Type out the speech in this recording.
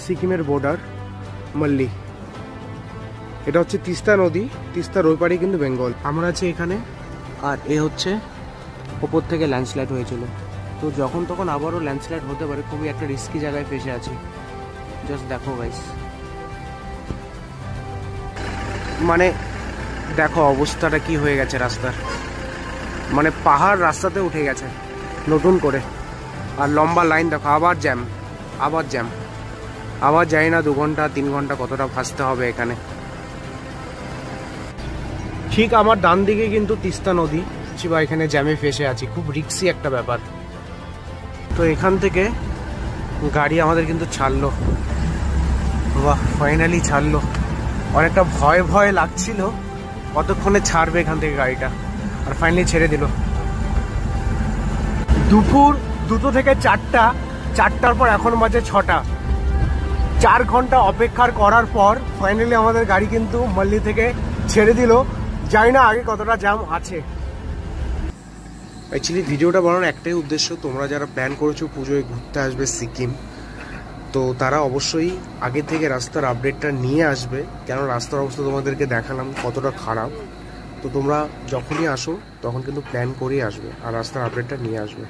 সিকিমের বর্ডার মাল্লি। এটা হচ্ছে তিস্তা নদী, তিস্তার ওই পাড়ে কিন্তু বেঙ্গল। আমরা আছি এখানে, আর এ হচ্ছে ওপর থেকে ল্যান্ডস্লাইড হয়েছিল, তো যখন তখন আবারও ল্যান্ডস্লাইড হতে পারে। খুবই একটা রিস্কি জায়গায় ফেসে আছি। জাস্ট দেখো গাইস, মানে দেখো অবস্থাটা কি হয়ে গেছে রাস্তার। মানে পাহাড় রাস্তাতে উঠে গেছে নতুন করে, আর লম্বা লাইন দেখো। আবার জ্যাম, আবার জ্যাম, আবার যাই না 2 ঘন্টা 3 ঘন্টা কতটা ভাসতে হবে এখানে। ঠিক আমার ডান দিকে কিন্তু তিস্তা নদী, বা এখানে জ্যামে ফেসে আছি। খুব রিস্কি একটা ব্যাপার। তো এখান থেকে গাড়ি আমাদের কিন্তু ছাড়লো। বাহ, ফাইনালি ছাড়লো। অনেকটা ভয় ভয় লাগছিল কতক্ষণে ছাড়বে এখান থেকে গাড়িটা, আর ফাইনালি ছেড়ে দিল। দুপুর 2টো থেকে 4টা, 4টার পর এখন বাজে 6টা। 4 ঘন্টা অপেক্ষার করার পর ফাইনালি আমাদের গাড়ি কিন্তু মাল্লি থেকে ছেড়ে দিল। জানি না আগে কতটা জ্যাম আছে। অ্যাকচুয়ালি ভিডিওটা বানানোর একটাই উদ্দেশ্য, তোমরা যারা প্ল্যান করেছো পুজোয় ঘুরতে আসবে সিকিম, তো তারা অবশ্যই আগে থেকে রাস্তার আপডেটটা নিয়ে আসবে। কেন রাস্তার অবস্থা তোমাদেরকে দেখালাম কতটা খারাপ। তো তোমরা যখনই আসো তখন কিন্তু প্ল্যান করেই আসবে, আর রাস্তার আপডেটটা নিয়ে আসবে।